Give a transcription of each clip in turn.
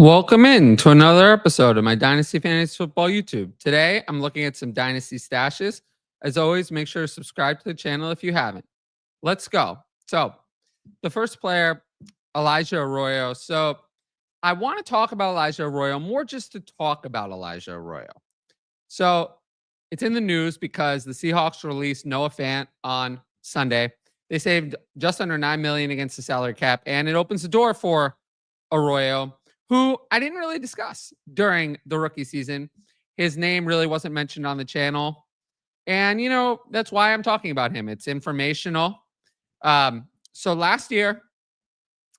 Welcome in to another episode of my Dynasty Fantasy Football YouTube. Today, I'm looking at some Dynasty stashes. As always, make sure to subscribe to the channel if you haven't. Let's go. So, the first player, Elijah Arroyo. So, I want to talk about Elijah Arroyo more just to talk about Elijah Arroyo. So, it's in the news because the Seahawks released Noah Fant on Sunday. They saved just under $9 million against the salary cap, and it opens the door for Arroyo, who I didn't really discuss during the rookie season. His name really wasn't mentioned on the channel. And, that's why I'm talking about him. It's informational. So last year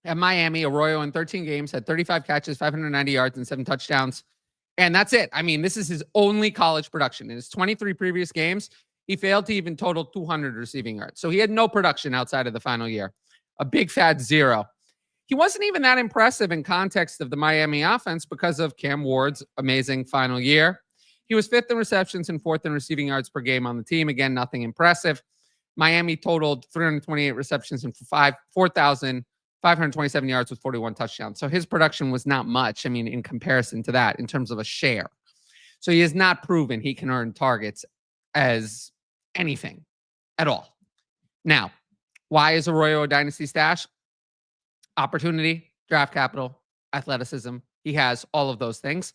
at Miami, Arroyo in 13 games had 35 catches, 590 yards, and 7 touchdowns. And that's it. I mean, this is his only college production. In his 23 previous games, he failed to even total 200 receiving yards. So he had no production outside of the final year. A big fat 0. He wasn't even that impressive in context of the Miami offense because of Cam Ward's amazing final year. He was 5th in receptions and 4th in receiving yards per game on the team. Again, nothing impressive. Miami totaled 328 receptions and 4,527 yards with 41 touchdowns. So his production was not much, in comparison to that in terms of a share. So he has not proven he can earn targets as anything at all. Now, why is Arroyo a dynasty stash? Opportunity, draft capital, athleticism. He has all of those things.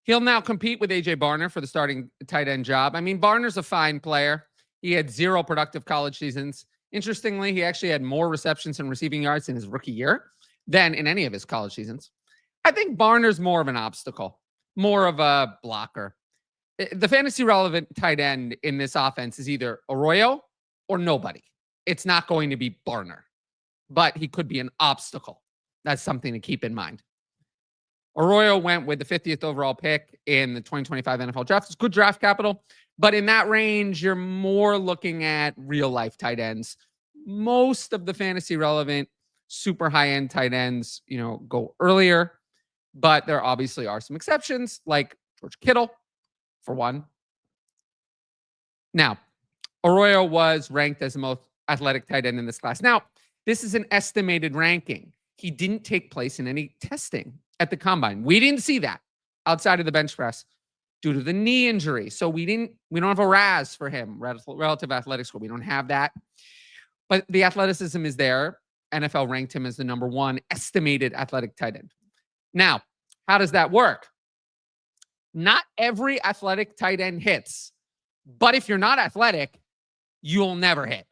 He'll now compete with A.J. Barner for the starting tight end job. Barner's a fine player. He had 0 productive college seasons. Interestingly, he actually had more receptions and receiving yards in his rookie year than in any of his college seasons. I think Barner's more of an obstacle, more of a blocker. The fantasy relevant tight end in this offense is either Arroyo or nobody. It's not going to be Barner, but he could be an obstacle. That's something to keep in mind. Arroyo went with the 50th overall pick in the 2025 NFL draft. It's good draft capital, but in that range, you're more looking at real life tight ends. Most of the fantasy relevant, super high end tight ends, go earlier, but there obviously are some exceptions like George Kittle, for one. Now, Arroyo was ranked as the most athletic tight end in this class. Now, this is an estimated ranking. He didn't take place in any testing at the combine. We didn't see that outside of the bench press due to the knee injury. So we don't have a RAS for him, relative athletic score. We don't have that. But the athleticism is there. NFL ranked him as the number 1 estimated athletic tight end. Now, how does that work? Not every athletic tight end hits. But if you're not athletic, you'll never hit.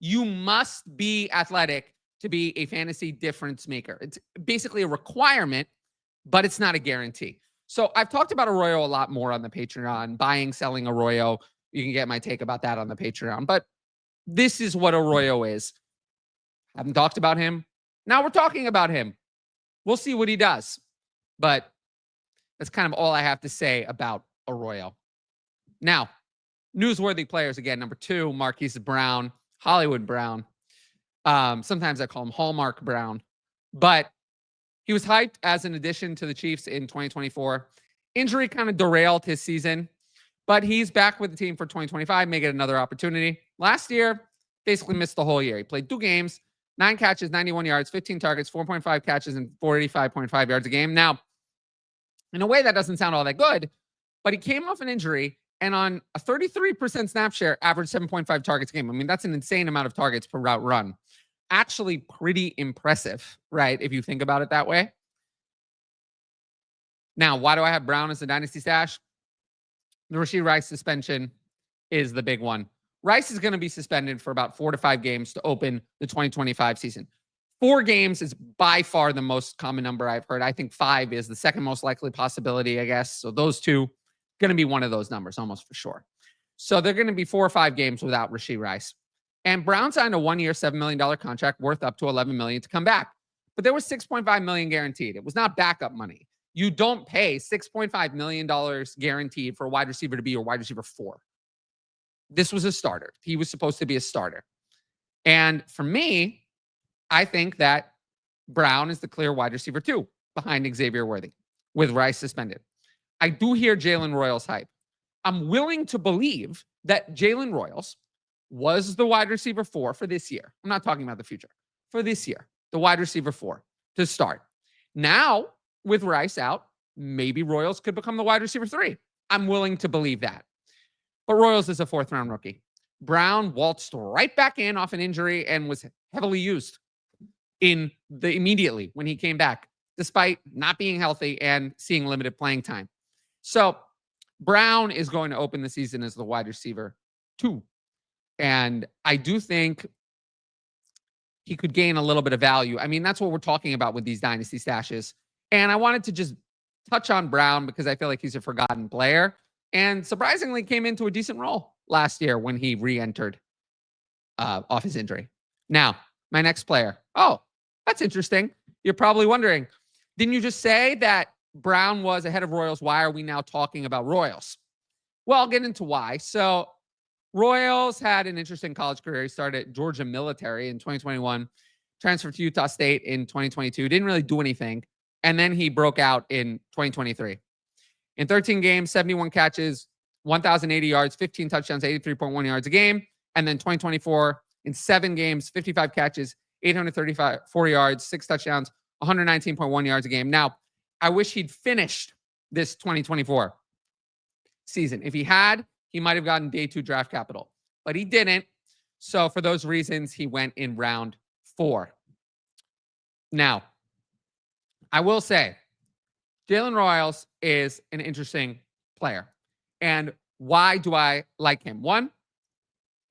You must be athletic to be a fantasy difference maker. It's basically a requirement, but it's not a guarantee. So I've talked about Arroyo a lot more on the Patreon, buying, selling Arroyo. You can get my take about that on the Patreon. But this is what Arroyo is. Haven't talked about him. Now we're talking about him. We'll see what he does. But that's kind of all I have to say about Arroyo. Now, newsworthy players again. Number 2, Marquise Brown. Hollywood Brown. Sometimes I call him Hallmark Brown. But he was hyped as an addition to the Chiefs in 2024. Injury kind of derailed his season, but he's back with the team for 2025, may get another opportunity. Last year, basically missed the whole year. He played 2 games, 9 catches, 91 yards, 15 targets, 4.5 catches, and 485.5 yards a game. Now, in a way, that doesn't sound all that good, but he came off an injury and on a 33% snap share, averaged 7.5 targets a game. That's an insane amount of targets per route run. Actually pretty impressive, right? If you think about it that way. Now, why do I have Brown as a dynasty stash? The Rashee Rice suspension is the big one. Rice is going to be suspended for about 4 to 5 games to open the 2025 season. 4 games is by far the most common number I've heard. I think 5 is the second most likely possibility, I guess. So those 2 going to be one of those numbers almost for sure. So they're going to be 4 or 5 games without Rashee Rice. And Brown signed a 1-year, $7 million contract worth up to $11 million to come back. But there was $6.5 million guaranteed. It was not backup money. You don't pay $6.5 million guaranteed for a wide receiver to be your wide receiver 4. This was a starter. He was supposed to be a starter. And for me, I think that Brown is the clear wide receiver 2 behind Xavier Worthy with Rice suspended. I do hear Jalen Royals hype. I'm willing to believe that Jalen Royals was the wide receiver 4 for this year. I'm not talking about the future. For this year, the wide receiver 4 to start. Now, with Rice out, maybe Royals could become the wide receiver 3. I'm willing to believe that. But Royals is a 4th-round rookie. Brown waltzed right back in off an injury and was heavily used immediately when he came back, despite not being healthy and seeing limited playing time. So Brown is going to open the season as the wide receiver 2. And I do think he could gain a little bit of value. I mean, that's what we're talking about with these dynasty stashes. And I wanted to just touch on Brown because I feel like he's a forgotten player and surprisingly came into a decent role last year when he re-entered off his injury. Now, my next player. Oh, that's interesting. You're probably wondering, didn't you just say that Brown was ahead of Royals? Why are we now talking about Royals? Well, I'll get into why. So Royals had an interesting college career. He started at Georgia Military in 2021, transferred to Utah State in 2022, didn't really do anything. And then he broke out in 2023. In 13 games, 71 catches, 1,080 yards, 15 touchdowns, 83.1 yards a game. And then 2024, in 7 games, 55 catches, 834 yards, 6 touchdowns, 119.1 yards a game. Now, I wish he'd finished this 2024 season. If he had, he might have gotten day 2 draft capital, but he didn't. So for those reasons, he went in round 4. Now, I will say, Jalen Royals is an interesting player. And why do I like him? 1,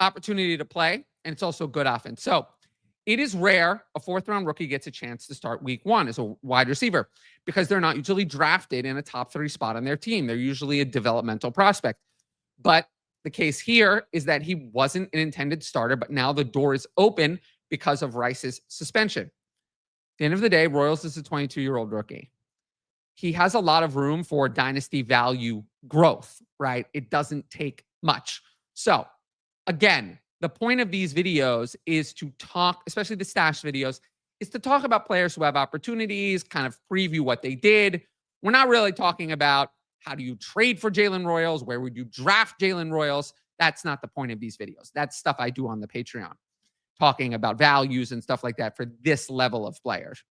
opportunity to play, and it's also good offense. So it is rare a 4th-round rookie gets a chance to start week 1 as a wide receiver because they're not usually drafted in a top 3 spot on their team. They're usually a developmental prospect. But the case here is that he wasn't an intended starter, but now the door is open because of Rice's suspension. At the end of the day, Royals is a 22-year-old rookie. He has a lot of room for dynasty value growth, right? It doesn't take much. So again, the point of these videos is to talk, especially the stash videos, is to talk about players who have opportunities, kind of preview what they did. We're not really talking about how do you trade for Jalen Royals? Where would you draft Jalen Royals? That's not the point of these videos. That's stuff I do on the Patreon, talking about values and stuff like that for this level of players.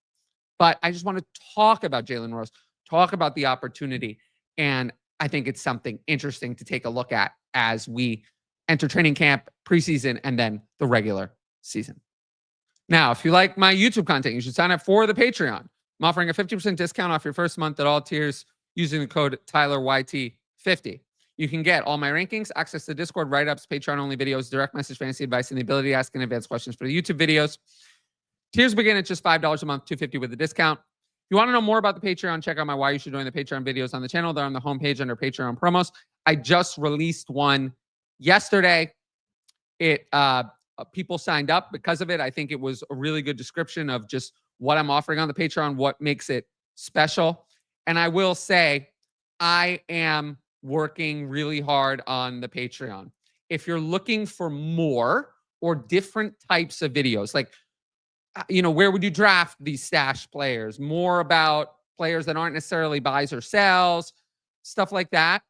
But I just want to talk about Jalen Royals, talk about the opportunity. And I think it's something interesting to take a look at as we enter training camp, preseason, and then the regular season. Now, if you like my YouTube content, you should sign up for the Patreon. I'm offering a 50% discount off your first month at all tiers using the code TylerYT50. You can get all my rankings, access to Discord write-ups, Patreon-only videos, direct message fantasy advice, and the ability to ask in advance questions for the YouTube videos. Tiers begin at just $5 a month, $250 with a discount. If you want to know more about the Patreon, check out my Why You Should Join the Patreon videos on the channel. They're on the homepage under Patreon promos. I just released one yesterday. People signed up because of it. I think it was a really good description of just what I'm offering on the Patreon, what makes it special. And I will say, I am working really hard on the Patreon. If you're looking for more or different types of videos, like, where would you draft these stash players? More about players that aren't necessarily buys or sells, stuff like that.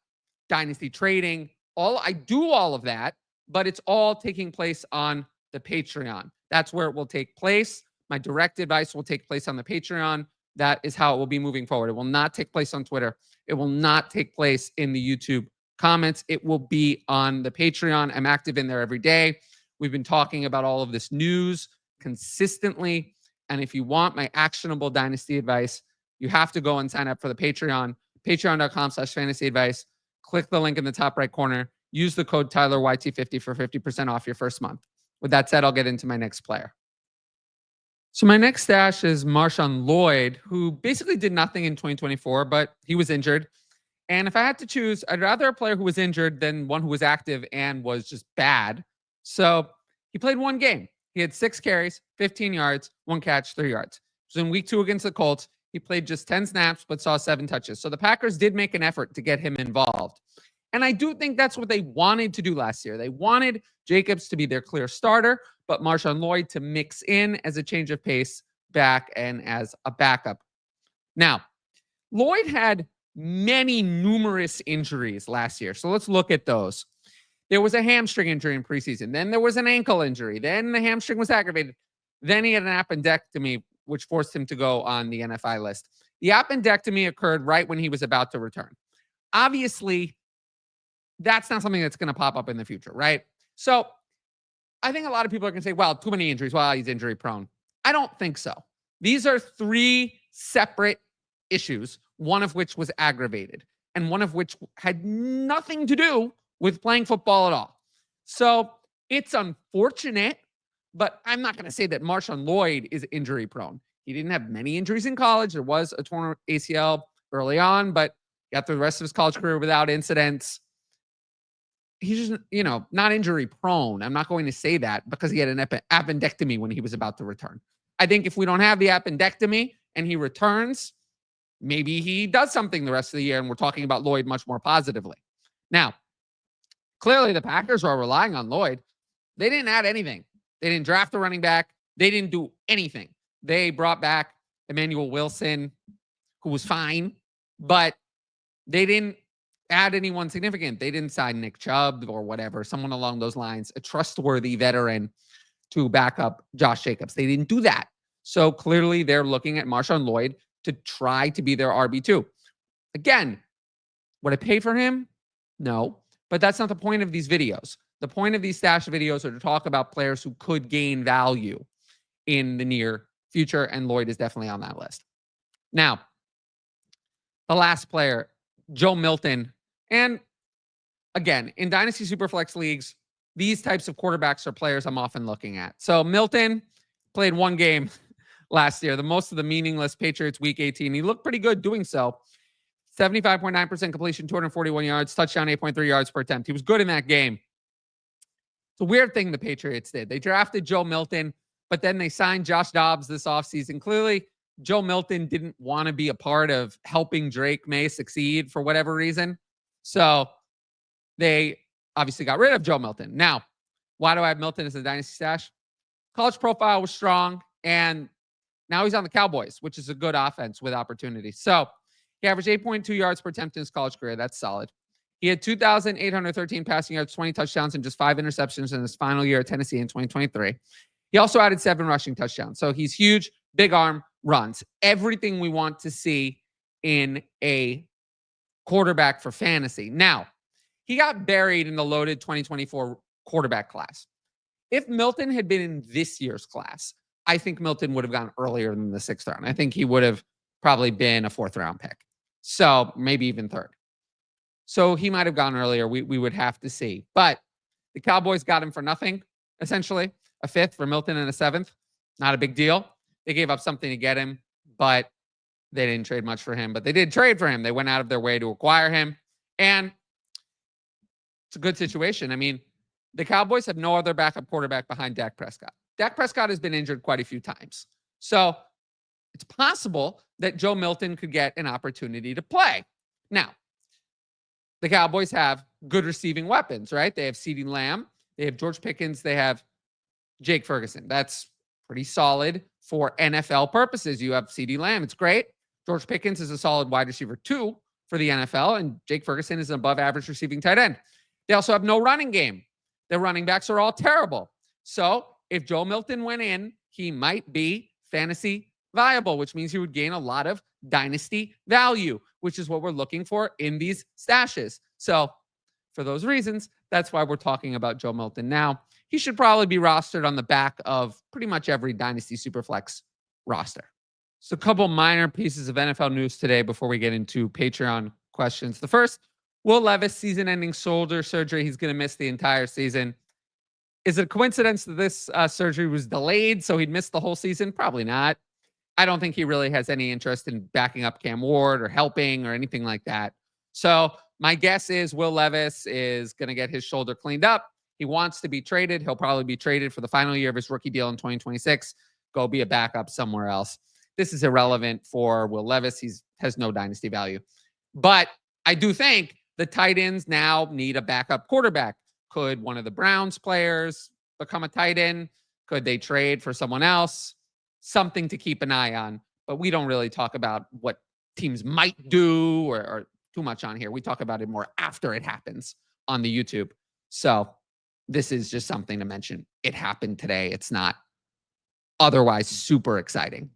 Dynasty trading. I do all of that, but it's all taking place on the Patreon. That's where it will take place. My direct advice will take place on the Patreon. That is how it will be moving forward. It will not take place on Twitter. It will not take place in the YouTube comments. It will be on the Patreon. I'm active in there every day. We've been talking about all of this news consistently. And if you want my actionable dynasty advice, you have to go and sign up for the Patreon, patreon.com/fantasy advice. Click the link in the top right corner. Use the code TylerYT50 for 50% off your first month. With that said, I'll get into my next player. So my next stash is MarShawn Lloyd, who basically did nothing in 2024, but he was injured. And if I had to choose, I'd rather a player who was injured than one who was active and was just bad. So he played 1 game. He had 6 carries, 15 yards, 1 catch, 3 yards. So in week 2 against the Colts, he played just 10 snaps, but saw 7 touches. So the Packers did make an effort to get him involved. And I do think that's what they wanted to do last year. They wanted Jacobs to be their clear starter, but MarShawn Lloyd to mix in as a change of pace back and as a backup. Now, Lloyd had numerous injuries last year. So let's look at those. There was a hamstring injury in preseason. Then there was an ankle injury. Then the hamstring was aggravated. Then he had an appendectomy, which forced him to go on the NFI list. The appendectomy occurred right when he was about to return. Obviously, that's not something that's going to pop up in the future, right? So I think a lot of people are going to say, well, too many injuries. Well, he's injury prone. I don't think so. These are three separate issues, one of which was aggravated and one of which had nothing to do with playing football at all. So it's unfortunate, but I'm not going to say that MarShawn Lloyd is injury prone. He didn't have many injuries in college. There was a torn ACL early on, but got through the rest of his college career without incidents. He's just, not injury prone. I'm not going to say that because he had an appendectomy when he was about to return. I think if we don't have the appendectomy and he returns, maybe he does something the rest of the year, and we're talking about Lloyd much more positively. Now, clearly the Packers are relying on Lloyd. They didn't add anything. They didn't draft a running back. They didn't do anything. They brought back Emmanuel Wilson, who was fine, but they didn't add anyone significant. They didn't sign Nick Chubb or whatever, someone along those lines, a trustworthy veteran to back up Josh Jacobs. They didn't do that. So clearly they're looking at MarShawn Lloyd to try to be their RB2. Again, would I pay for him? No, but that's not the point of these videos. The point of these stash videos are to talk about players who could gain value in the near future, and Lloyd is definitely on that list. Now, the last player, Joe Milton. And again, in Dynasty Superflex leagues, these types of quarterbacks are players I'm often looking at. So Milton played one game last year, the most of the meaningless Patriots week 18. He looked pretty good doing so. 75.9% completion, 241 yards, touchdown, 8.3 yards per attempt. He was good in that game. It's a weird thing the Patriots did. They drafted Joe Milton, but then they signed Josh Dobbs this offseason. Clearly, Joe Milton didn't want to be a part of helping Drake May succeed for whatever reason. So they obviously got rid of Joe Milton. Now, why do I have Milton as a dynasty stash? College profile was strong, and now he's on the Cowboys, which is a good offense with opportunity. So he averaged 8.2 yards per attempt in his college career. That's solid. He had 2,813 passing yards, 20 touchdowns, and just 5 interceptions in his final year at Tennessee in 2023. He also added 7 rushing touchdowns. So he's huge, big arm, runs. Everything we want to see in a quarterback for fantasy. Now, he got buried in the loaded 2024 quarterback class. If Milton had been in this year's class, I think Milton would have gone earlier than the 6th round. I think he would have probably been a 4th round pick. So maybe even 3rd. So he might have gone earlier. We would have to see. But the Cowboys got him for nothing, essentially. A 5th for Milton and a 7th. Not a big deal. They gave up something to get him, but they didn't trade much for him. But they did trade for him. They went out of their way to acquire him. And it's a good situation. I mean, the Cowboys have no other backup quarterback behind Dak Prescott. Dak Prescott has been injured quite a few times. So it's possible that Joe Milton could get an opportunity to play. Now, the Cowboys have good receiving weapons, right? They have CeeDee Lamb. They have George Pickens. They have Jake Ferguson. That's pretty solid for NFL purposes. You have CeeDee Lamb. It's great. George Pickens is a solid wide receiver 2 for the NFL, and Jake Ferguson is an above average receiving tight end. They also have no running game. Their running backs are all terrible. So if Joe Milton went in, he might be fantasy viable, which means he would gain a lot of dynasty value, which is what we're looking for in these stashes. So for those reasons, that's why we're talking about Joe Milton now. He should probably be rostered on the back of pretty much every Dynasty Superflex roster. So a couple minor pieces of NFL news today before we get into Patreon questions. The first, Will Levis season-ending shoulder surgery. He's going to miss the entire season. Is it a coincidence that this surgery was delayed so he'd miss the whole season? Probably not. I don't think he really has any interest in backing up Cam Ward or helping or anything like that. So my guess is Will Levis is going to get his shoulder cleaned up. He wants to be traded. He'll probably be traded for the final year of his rookie deal in 2026. Go be a backup somewhere else. This is irrelevant for Will Levis. He has no dynasty value. But I do think the tight ends now need a backup quarterback. Could one of the Browns players become a tight end? Could they trade for someone else? Something to keep an eye on. But we don't really talk about what teams might do or too much on here. We talk about it more after it happens on the YouTube. So this is just something to mention. It happened today. It's not otherwise super exciting.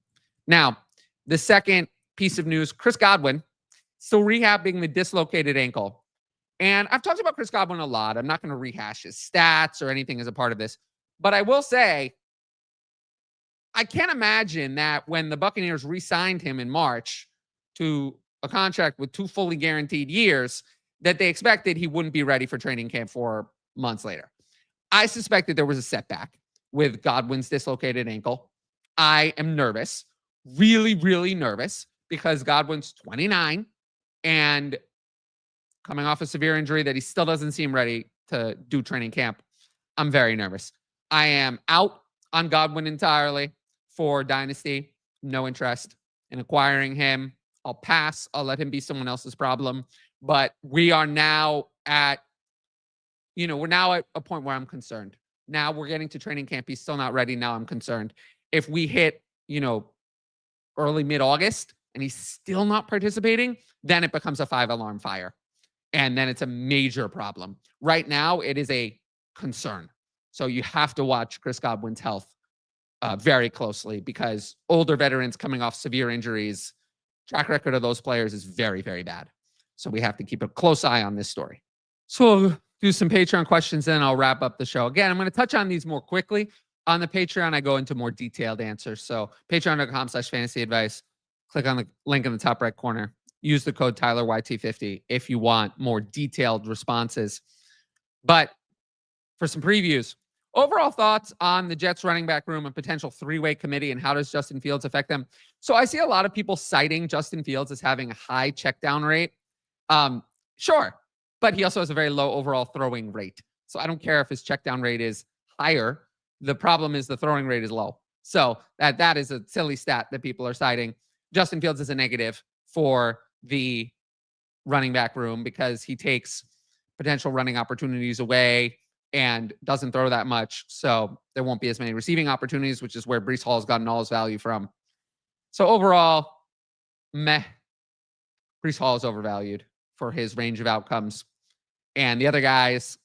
Now, the second piece of news, Chris Godwin still rehabbing the dislocated ankle. And I've talked about Chris Godwin a lot. I'm not going to rehash his stats or anything as a part of this. But I will say, I can't imagine that when the Buccaneers re-signed him in March to a contract with 2 fully guaranteed years, that they expected he wouldn't be ready for training camp 4 months later. I suspected there was a setback with Godwin's dislocated ankle. I am nervous, really, really nervous, because Godwin's 29 and coming off a severe injury that he still doesn't seem ready to do training camp. I'm very nervous. I am out on Godwin entirely for Dynasty. No interest in acquiring him. I'll pass. I'll let him be someone else's problem. But we are now at, we're now at a point where I'm concerned. Now we're getting to training camp. He's still not ready. Now I'm concerned. If we hit, early mid-August and he's still not participating, then it becomes a 5-alarm fire. And then it's a major problem. Right now, it is a concern. So you have to watch Chris Godwin's health very closely, because older veterans coming off severe injuries, track record of those players is very, very bad. So we have to keep a close eye on this story. So we'll do some Patreon questions, then I'll wrap up the show. Again, I'm going to touch on these more quickly. On the Patreon, I go into more detailed answers. So patreon.com/fantasyadvice. Click on the link in the top right corner. Use the code TylerYT50 if you want more detailed responses. But for some previews, overall thoughts on the Jets running back room and potential 3-way committee, and how does Justin Fields affect them? So I see a lot of people citing Justin Fields as having a high check down rate. Sure, but he also has a very low overall throwing rate. So I don't care if his check down rate is higher. The problem is the throwing rate is low. So that is a silly stat that people are citing. Justin Fields is a negative for the running back room because he takes potential running opportunities away and doesn't throw that much. So there won't be as many receiving opportunities, which is where Breece Hall has gotten all his value from. So overall, meh. Breece Hall is overvalued for his range of outcomes. And the other guys,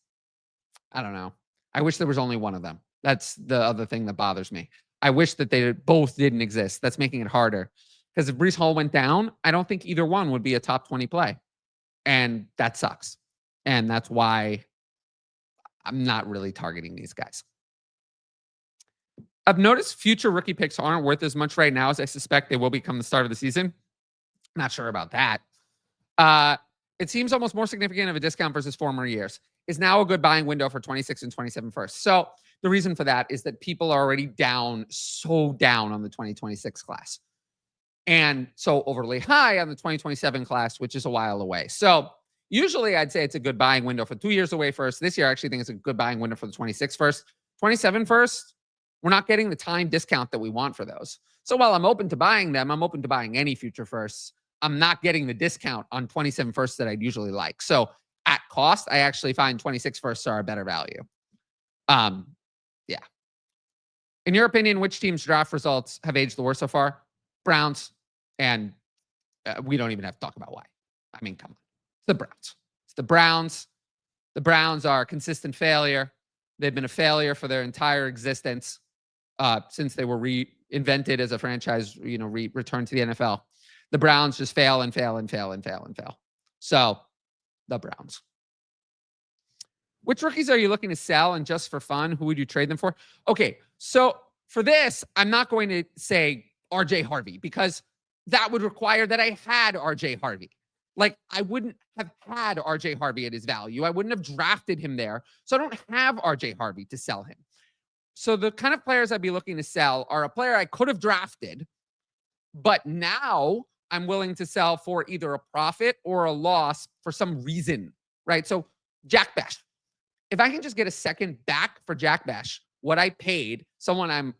I don't know. I wish there was only one of them. That's the other thing that bothers me. I wish that they both didn't exist. That's making it harder. Because if Breece Hall went down, I don't think either one would be a top 20 play. And that sucks. And that's why I'm not really targeting these guys. I've noticed future rookie picks aren't worth as much right now as I suspect they will become the start of the season. Not sure about that. It seems almost more significant of a discount versus former years. Is now a good buying window for 26 and 27 first. So the reason for that is that people are already so down on the 2026 class. And so overly high on the 2027 class, which is a while away. So usually I'd say it's a good buying window for 2 years away first. This year, I actually think it's a good buying window for the 26 first. 27 first, we're not getting the time discount that we want for those. So while I'm open to buying them, I'm open to buying any future firsts. I'm not getting the discount on 27 firsts that I'd usually like. So at cost, I actually find 26 firsts are a better value. Yeah. In your opinion, which team's draft results have aged the worst so far? Browns. And we don't even have to talk about why. I mean, come on. It's the Browns. It's the Browns. The Browns are a consistent failure. They've been a failure for their entire existence since they were reinvented as a franchise, returned to the NFL. The Browns just fail and fail and fail and fail and fail. So, the Browns. Which rookies are you looking to sell, and just for fun, who would you trade them for? Okay, so for this, I'm not going to say RJ Harvey, because that would require that I had RJ Harvey. Like, I wouldn't have had RJ Harvey at his value. I wouldn't have drafted him there. So I don't have RJ Harvey to sell him. So the kind of players I'd be looking to sell are a player I could have drafted, but now I'm willing to sell for either a profit or a loss for some reason, right? So Jack Bash. If I can just get a second back for Jack Bash, what I paid someone I'm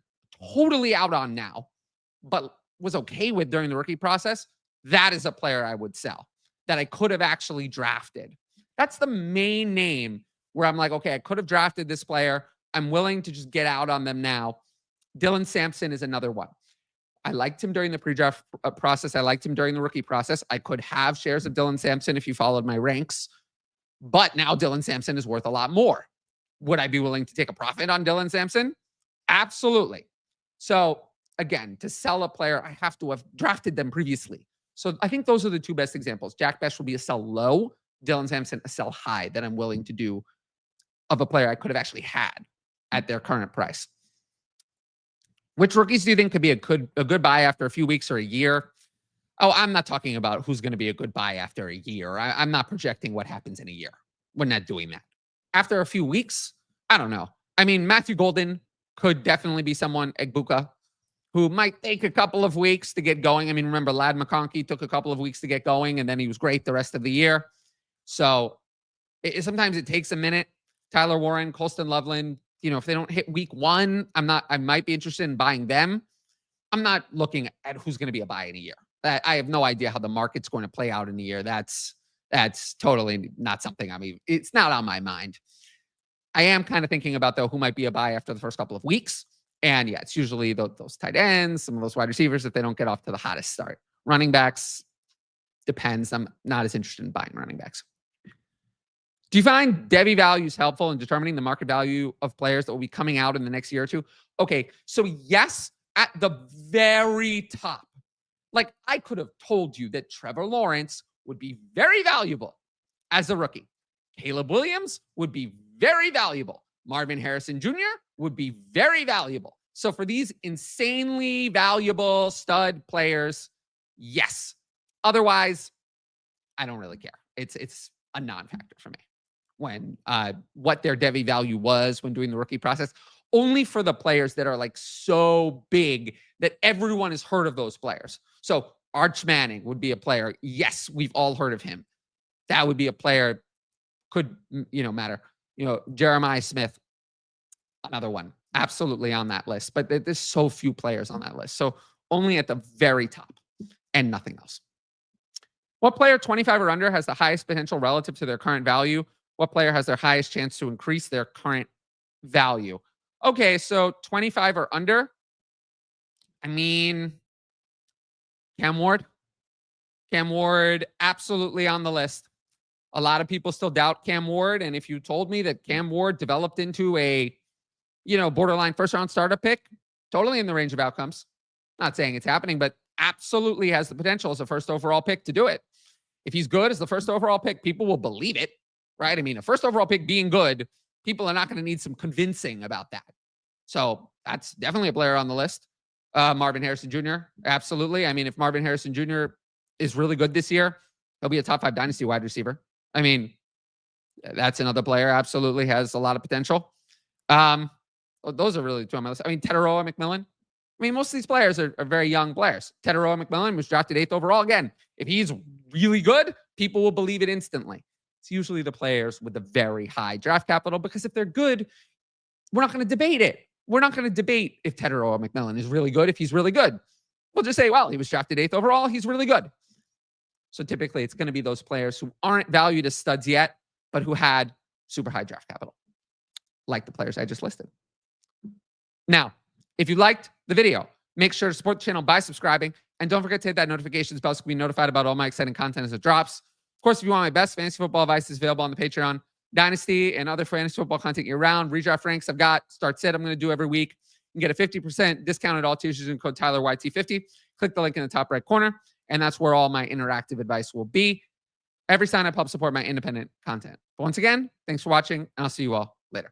totally out on now, but was okay with during the rookie process, that is a player I would sell that I could have actually drafted. That's the main name where I'm like, okay, I could have drafted this player. I'm willing to just get out on them now. Dylan Sampson is another one. I liked him during the pre-draft process. I liked him during the rookie process. I could have shares of Dylan Sampson if you followed my ranks, but now Dylan Sampson is worth a lot more. Would I be willing to take a profit on Dylan Sampson? Absolutely. So again, to sell a player, I have to have drafted them previously. So I think those are the two best examples. Jack Best will be a sell low. Dylan Sampson, a sell high that I'm willing to do of a player I could have actually had at their current price. Which rookies do you think could be a good buy after a few weeks or a year? Oh, I'm not talking about who's going to be a good buy after a year. I'm not projecting what happens in a year. We're not doing that. After a few weeks, I don't know. I mean, Matthew Golden could definitely be someone, Egbuka, who might take a couple of weeks to get going. I mean, remember, Ladd McConkey took a couple of weeks to get going, and then he was great the rest of the year. So sometimes it takes a minute. Tyler Warren, Colston Loveland, if they don't hit week 1, I might be interested in buying them. I'm not looking at who's going to be a buy in a year. I have no idea how the market's going to play out in a year. That's totally not something. I mean, it's not on my mind. I am kind of thinking about, though, who might be a buy after the first couple of weeks. And yeah, it's usually those tight ends, some of those wide receivers if they don't get off to the hottest start. Running backs, depends. I'm not as interested in buying running backs. Do you find Devy values helpful in determining the market value of players that will be coming out in the next year or two? Okay, so yes, at the very top. Like, I could have told you that Trevor Lawrence would be very valuable as a rookie. Caleb Williams would be very valuable. Marvin Harrison Jr. would be very valuable. So for these insanely valuable stud players, yes. Otherwise, I don't really care. It's a non-factor for me when what their Devy value was when doing the rookie process. Only for the players that are like so big that everyone has heard of those players. So Arch Manning would be a player. Yes, we've all heard of him. That would be a player. Could, matter. Jeremiah Smith, another one. Absolutely on that list. But there's so few players on that list. So only at the very top and nothing else. What player 25 or under has the highest potential relative to their current value? What player has their highest chance to increase their current value? Okay, so 25 or under. I mean, Cam Ward. Cam Ward, absolutely on the list. A lot of people still doubt Cam Ward. And if you told me that Cam Ward developed into a, borderline first-round startup pick, totally in the range of outcomes. Not saying it's happening, but absolutely has the potential as a first overall pick to do it. If he's good as the first overall pick, people will believe it, right? I mean, a first overall pick being good, people are not going to need some convincing about that. So that's definitely a player on the list. Marvin Harrison Jr., absolutely. I mean, if Marvin Harrison Jr. is really good this year, he'll be a top 5 dynasty wide receiver. I mean, that's another player, absolutely has a lot of potential. Those are really two on my list. I mean, Teteroa McMillan. I mean, most of these players are very young players. Teteroa McMillan was drafted 8th overall. Again, if he's really good, people will believe it instantly. It's usually the players with the very high draft capital, because if they're good, we're not going to debate it. We're not going to debate if Teteroa McMillan is really good, if he's really good. We'll just say, well, he was drafted 8th overall. He's really good. So typically it's going to be those players who aren't valued as studs yet, but who had super high draft capital, like the players I just listed. Now, if you liked the video, make sure to support the channel by subscribing. And don't forget to hit that notifications bell so you can be notified about all my exciting content as it drops. Of course, if you want my best fantasy football advice, it's available on the Patreon. Dynasty and other fantasy football content year-round. Redraft ranks I've got. Start sit I'm going to do every week. You can get a 50% discount at all tiers using code TylerYT50. Click the link in the top right corner, and that's where all my interactive advice will be. Every sign-up helps support my independent content. But once again, thanks for watching, and I'll see you all later.